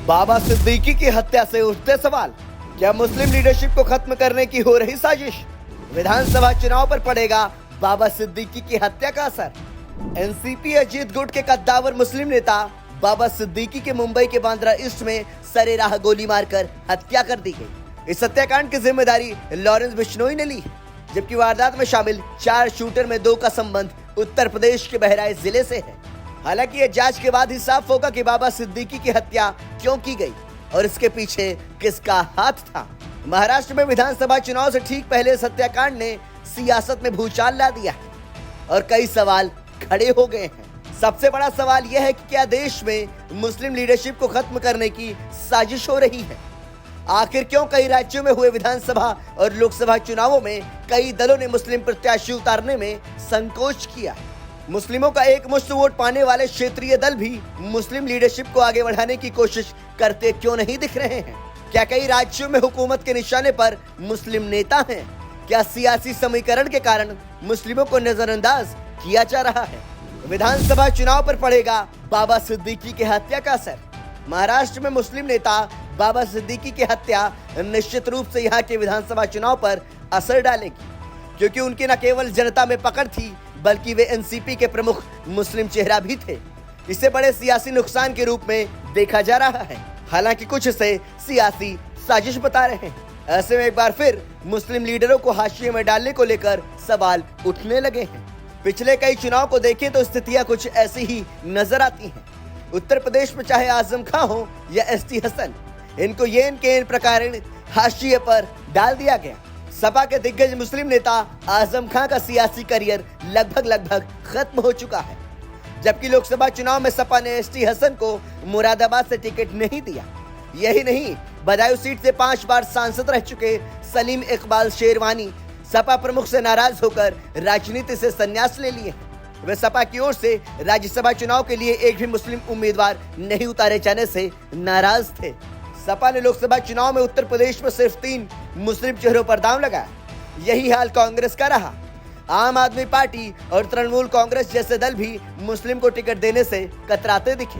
बाबा सिद्दीकी की हत्या से उठते सवाल, क्या मुस्लिम लीडरशिप को खत्म करने की हो रही साजिश? विधानसभा चुनाव पर पड़ेगा बाबा सिद्दीकी की हत्या का असर। एनसीपी अजीत गुट के कद्दावर मुस्लिम नेता बाबा सिद्दीकी के मुंबई के बांद्रा ईस्ट में सरेराह गोली मारकर हत्या कर दी गई। इस हत्याकांड की जिम्मेदारी लॉरेंस बिश्नोई ने ली, जबकि वारदात में शामिल 4 शूटर में 2 का संबंध उत्तर प्रदेश के बहराइच जिले से है। हालांकि यह जांच के बाद ही साफ होगा कि बाबा सिद्दीकी की हत्या क्यों की गई और इसके पीछे किसका हाथ था। महाराष्ट्र में विधानसभा चुनाव से ठीक पहले इस हत्याकांड ने सियासत में भूचाल ला दिया है और कई सवाल खड़े हो गए हैं। सबसे बड़ा सवाल यह है कि क्या देश में मुस्लिम लीडरशिप को खत्म करने की साजिश हो रही है? आखिर क्यों कई राज्यों में हुए विधानसभा और लोकसभा चुनावों में कई दलों ने मुस्लिम प्रत्याशी उतारने में संकोच किया? मुस्लिमों का एक मुश्त वोट पाने वाले क्षेत्रीय दल भी मुस्लिम लीडरशिप को आगे बढ़ाने की कोशिश करते क्यों नहीं दिख रहे हैं? क्या कई राज्यों में हुकूमत के निशाने पर मुस्लिम नेता हैं? क्या सियासी समीकरण के कारण मुस्लिमों को नजरअंदाज किया जा रहा है? विधानसभा चुनाव पर पड़ेगा बाबा सिद्दीकी की हत्या का असर। महाराष्ट्र में मुस्लिम नेता बाबा सिद्दीकी की हत्या निश्चित रूप से यहाँ के विधानसभा चुनाव पर असर डालेगी, क्योंकि उनकी न केवल जनता में पकड़ थी बल्कि वे एनसीपी के प्रमुख मुस्लिम चेहरा भी थे। इसे बड़े सियासी नुकसान के रूप में देखा जा रहा है। हालांकि कुछ इसे सियासी साजिश बता रहे हैं। ऐसे में एक बार फिर मुस्लिम लीडरों को हाशिए में डालने को लेकर सवाल उठने लगे हैं। पिछले कई चुनाव को देखें तो स्थितियां कुछ ऐसी ही नजर आती हैं। उत्तर प्रदेश में चाहे आजम खां हो या एसटी हसन, इनको ये इनके इन प्रकार हाशिए पर डाल दिया गया। सपा के दिग्गज मुस्लिम नेता आजम खां का सियासी करियर लगभग खत्म हो चुका है, जबकि लोकसभा चुनाव में सपा ने एसटी हसन को मुरादाबाद से टिकट नहीं दिया। यही नहीं, बदायूं सीट से 5 बार सांसद रह चुके सलीम इकबाल शेरवानी सपा प्रमुख से नाराज होकर राजनीति से संन्यास ले लिए। वे सपा की ओर से राज्यसभा चुनाव के लिए एक भी मुस्लिम उम्मीदवार नहीं उतारे जाने से नाराज थे। सपा ने लोकसभा चुनाव में उत्तर प्रदेश में सिर्फ 3 मुस्लिम चेहरों पर दांव लगाया। यही हाल कांग्रेस का रहा। आम आदमी पार्टी और तृणमूल कांग्रेस जैसे दल भी मुस्लिम को टिकट देने से कतराते दिखे,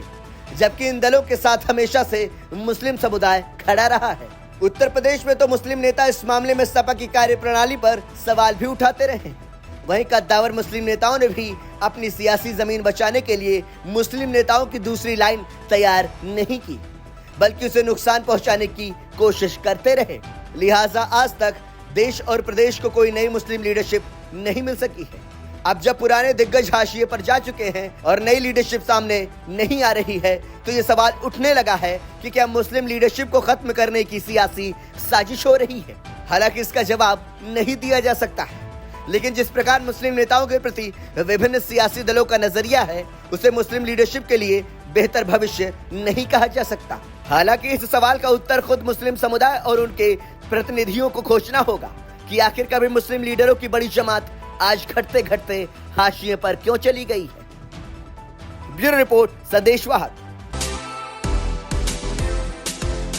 जबकि इन दलों के साथ हमेशा से मुस्लिम समुदाय खड़ा रहा है। उत्तर प्रदेश में तो मुस्लिम नेता इस मामले में सपा की कार्यप्रणाली पर सवाल भी उठाते रहे। वहीं कद्दावर मुस्लिम नेताओं ने भी अपनी सियासी जमीन बचाने के लिए मुस्लिम नेताओं की दूसरी लाइन तैयार नहीं की, बल्कि उसे नुकसान पहुंचाने की कोशिश करते रहे। लिहाजा आज तक देश और प्रदेश को कोई नई मुस्लिम लीडरशिप नहीं मिल सकी है। अब जब पुराने दिग्गज हाशिए पर जा चुके हैं और नई लीडरशिप सामने नहीं आ रही है, तो ये सवाल उठने लगा है कि क्या मुस्लिम लीडरशिप को खत्म करने की सियासी साजिश हो रही है? हालांकि इसका जवाब नहीं दिया जा सकता है, लेकिन जिस प्रकार मुस्लिम नेताओं के प्रति विभिन्न सियासी दलों का नजरिया है, उसे मुस्लिम लीडरशिप के लिए बेहतर भविष्य नहीं कहा जा सकता। हालांकि इस सवाल का उत्तर खुद मुस्लिम समुदाय और उनके प्रतिनिधियों को खोजना होगा कि आखिर कभी मुस्लिम लीडरों की बड़ी जमात आज घटते घटते हाशिए पर क्यों चली गई है। ब्यूरो रिपोर्ट, संदेश वाहक।